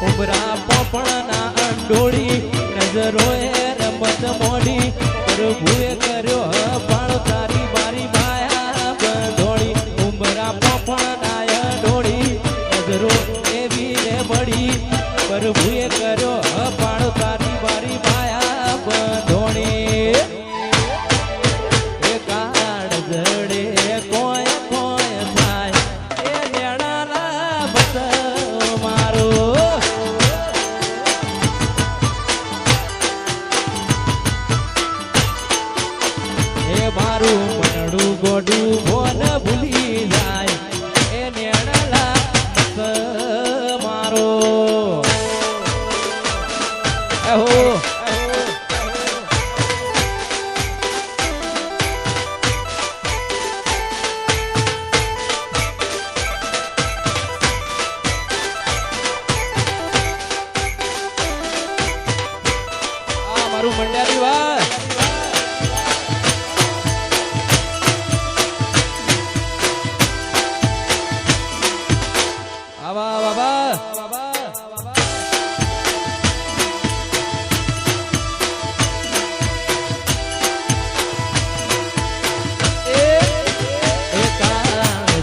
ઉમરા પોપણના અંડોળી નજરોએ રમત મોડી પ્રભુએ કર્યો પાળો તારી બારી માયા બંધોળી ઉમરા પોપણના અંડોળી નજરો એવી ને બળી પ્રભુએ કર્યો પાળો તારી બારી માયા બંધોળી એ કાળ જડે કોઈ કોઈ થાય એ નેણાના બસ મારો એ મારું મનડું ગોડું ભોન ભૂલી જાય એ નેણાલા બસ મારો એહો મારું મંડ્યાની વાત આવા બાબા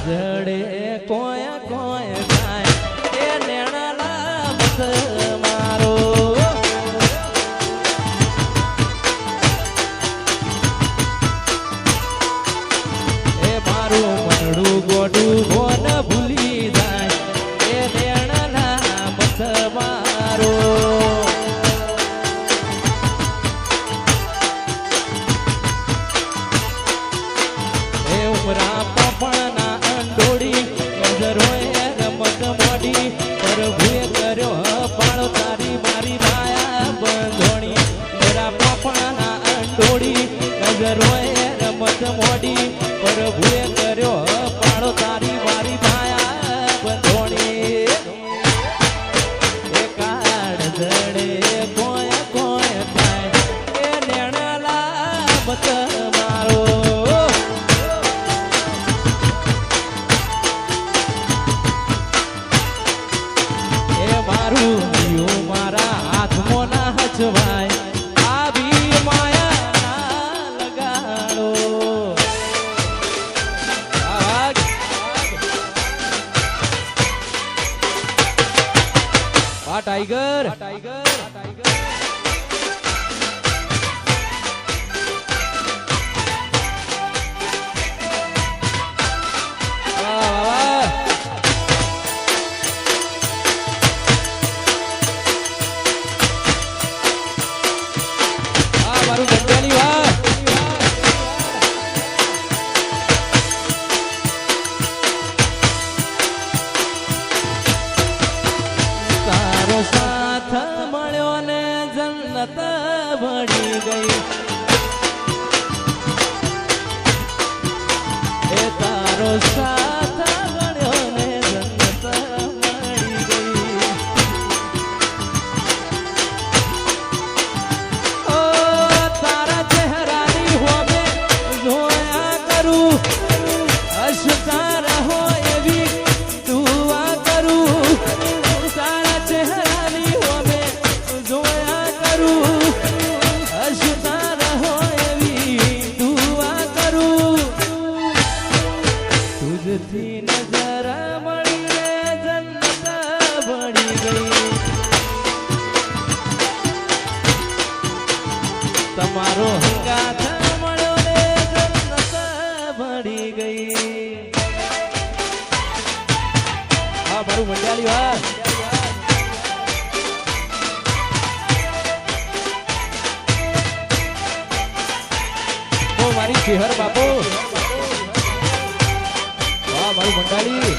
જડે કોઈ કોઈ થાય એ નેણાલા બસ મારો મનડું ગોડું ભોન ભૂલી જાય એ નેણાના મત મારો એ ઉમરા પોપણના અંડોળી નજરોએ રમત મોડી પ્રભુએ કર્યો પાળો તારી મારી માયા બંધોણી ઉમરા પોપણના અંડોળી નજરોએ રમત મોડી પ્રભુએ કર્યો પાળો તારી મારી માયા બંધોણી એ કાળ જડે કોઈ કોઈ થાય એ નેણાલા મત મારો એ મારું હૈયું મારા હાથમાં ના હચવાય આવી માયા લગાડો टाइगर मारू बंगाली वाह साथ મળ્યો ને જન્નત ભળી ગઈ એ તારો સાથ મળ્યો ને જન્નત મળી ગઈ ઓ તારા ચહેરાની હોમે જોયા કરું હસતા રહો એવી દુઆ કરું તારા ચહેરાની હોમે જોયા કરું હસતા રહો એવી દુઆ કરું તુજથી નજર મળીને જન્નત ભળી ગઈ તમારો હંગાથ મળ્યો ને જન્નત ભળી ગઈ હા મારું મંડ્યાલી વાત મારી શેહર બાપુ વાહ મારું મંડાલી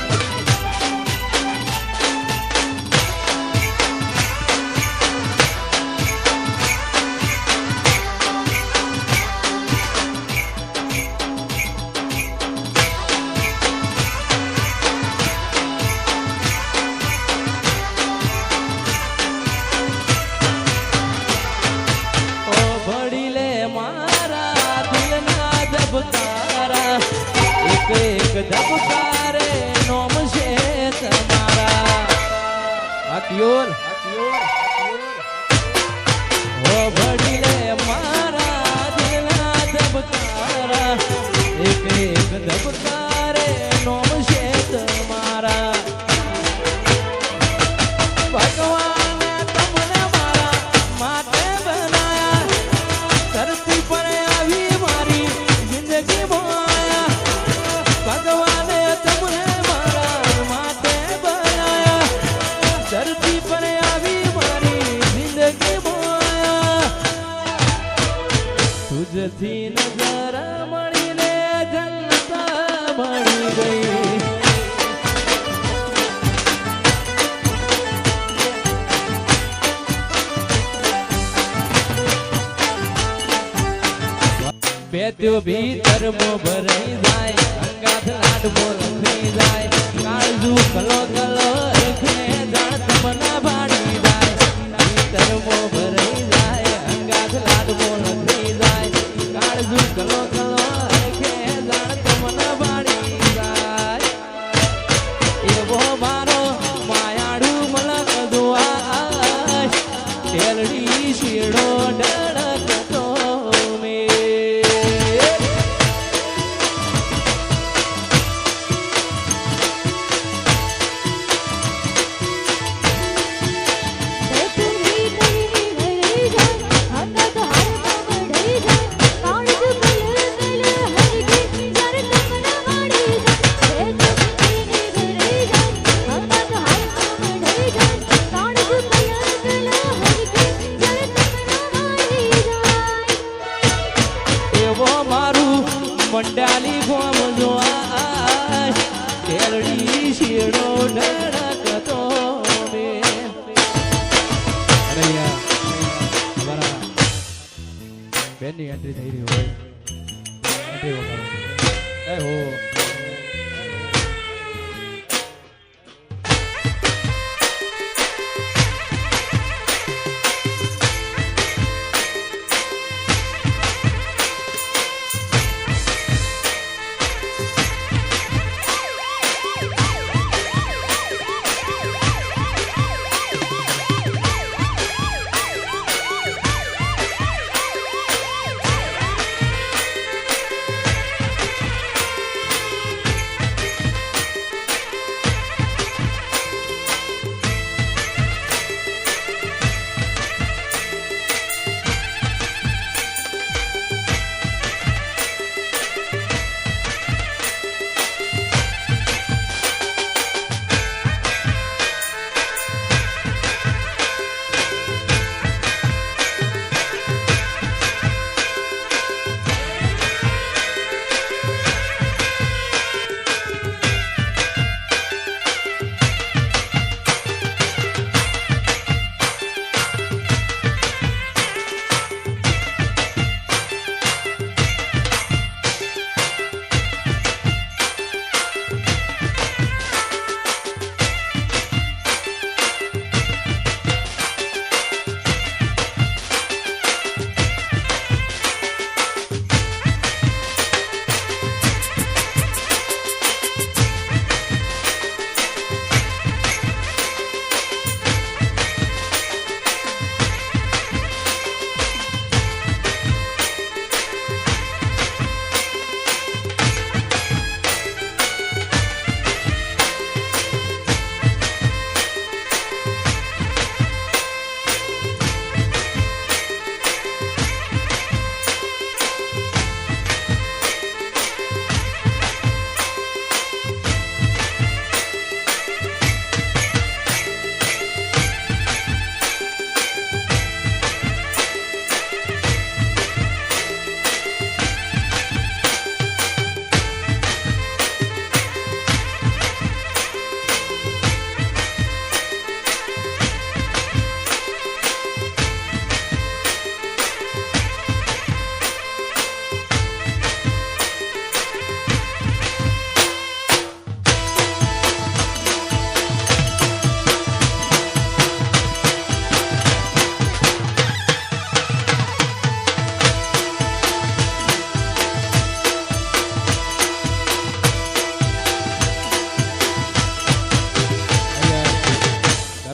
પિયોર ઓ ભડી લે મારા દિલના ધબકારા એક એક ધબકારે નોમ છે તમારા ભગવાને તમને મારા માટે બનાયા ધરતી પર આવી મારી જિંદગી મોયા ભગવાને તમને મારા માટે બનાયા ધરતી પર આવી મારી જિંદગી મોયા તુજથી નજર મળીને જનતા મળી ગઈ પેટ્યો ભીતર મો ભરાઈ જાય અંગાથ લાડ મો લખી જાય કાળજુ કલો કલો એકને જાણ તમના ભાડી જાય ભીતર મો ભરાઈ જાય અંગાથ લાડ મો લખી જાય કાળજુ કલો કલો એકને જાણ તમના ભાડી જાય એવો મારો માયાડુ મલક દુઆ તેલડી શીડો ડળકતો મે મંડાલી ગોમ જોઆ કેલડી શીડો ઢળકતો મે અરે યાર અમારા બેનની એન્ટ્રી થઈ રહી હોય એન્ટ્રી વગાડો એ હો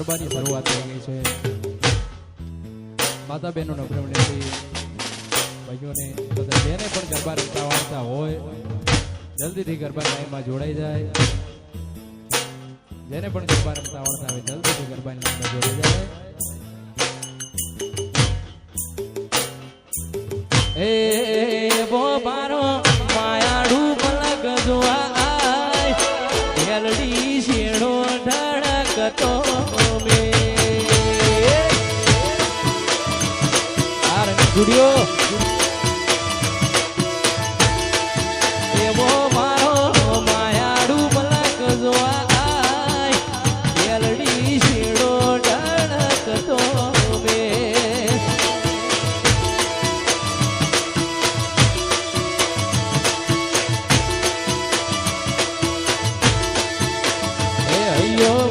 ગરબાની શરૂઆત થઈ ગઈ છે. માતા બહેનોનો પ્રેમથી ભાઈઓને બધા જેને પણ ગરબા રમતા આવડતા હોય જલ્દીથી ગરબા લાઈનમાં જોડાઈ જાય. જેને પણ ગરબા રમતા આવડતા હોય જલ્દીથી ગરબાની લાઈનમાં જોડાઈ જાય. એ બો બારો માયાડું પલક જોવા હેલડી શેડો ધડકતો મે આર ગુડિયો એવો મારો માયાડું પલક જોવા હેલડી શેડો ધડકતો મે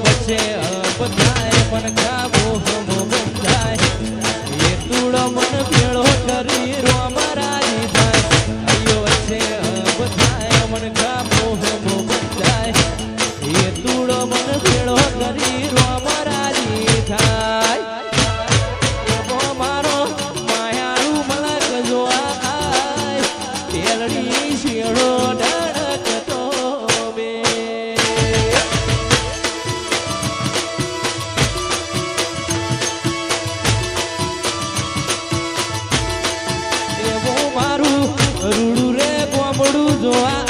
વચ્ચે બધાય મન ગાવો હમ બંધાય એ તુડો મન ભેળો કરી રોમ રાજી થાય. અયો વચ્ચે બધાય મન ગાવો હમ બંધાય એ તુડો મન ભેળો કરી રોમ રાજી થાય. એવો મારો માયાળું મલક જોવાય તેલડી શેડો ધડકતો બે રૂડું રે ગોમડું જોવા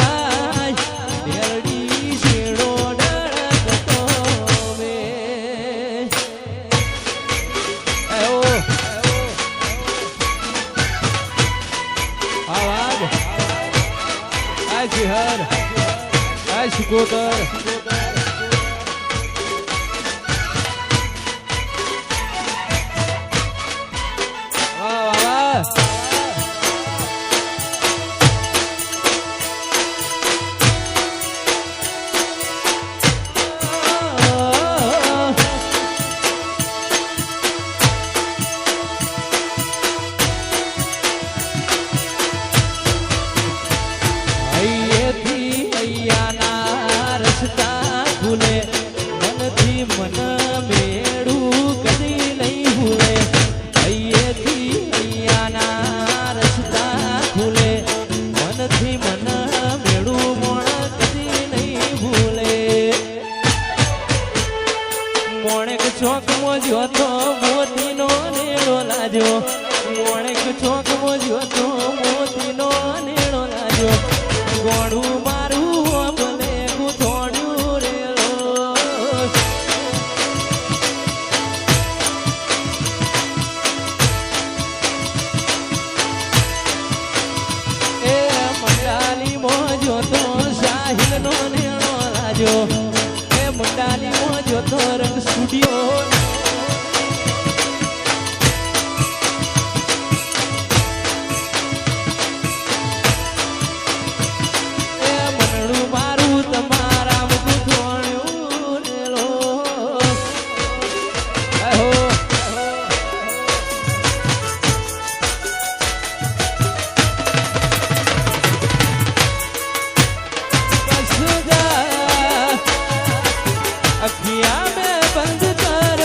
ઢેરડી શેડો ધડકતો મે આવાજ આ શિહર આ શિકોતર ચોક મોજો તો મોતીનો નેડો લાજો મોણેક ચોક મોજો તો મોતીનો નેડો લાજો ગોળું મારું ભલે ગુથોડ્યું રેલો એ મંડાલી મોજો તો સાહિલનો નેડો લાજો મંડાલી મોજો તો રંગ સ્ટુડિયો એ મનડું મારું તમારા મુખ થોડ્યું રેલો अखियां में बंद कर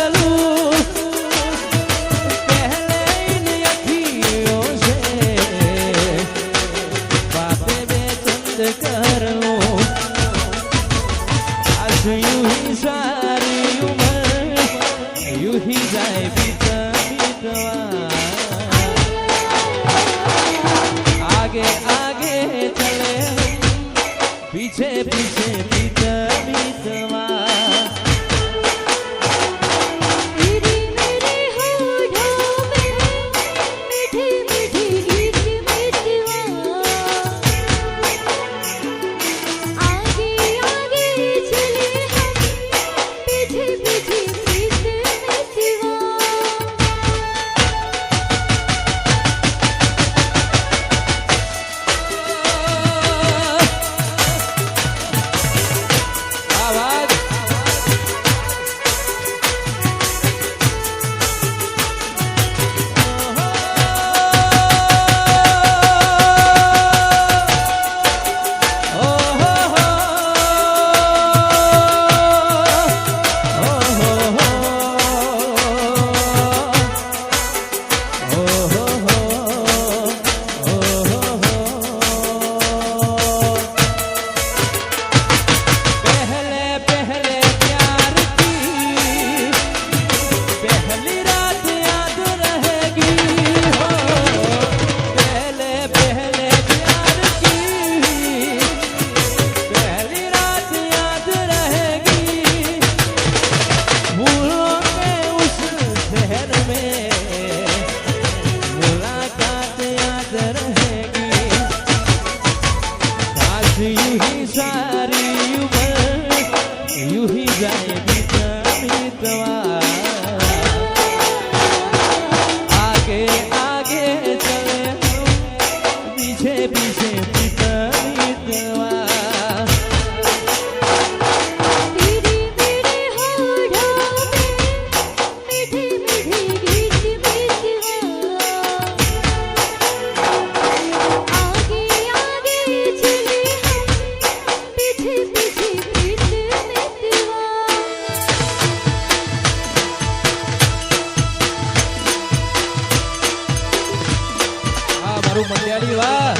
હરિયાળી વાહ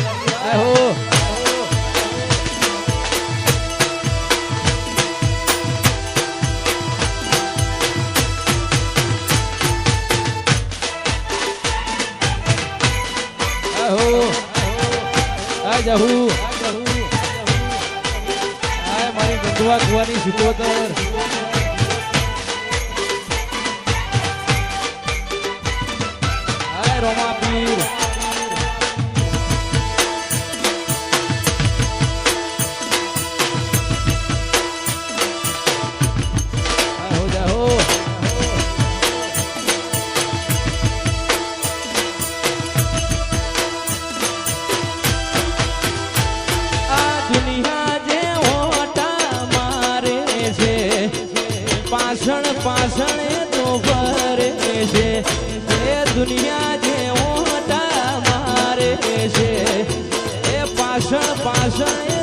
આહો આહો આ જહુ આ મારી ગંગવા કુવાની સિકોતર આ રોમા પીર આહો જહો પાછળ પાછળ તો ફરે છે એ દુનિયા જે ઓટા મારે છે એ પાછળ પાછળ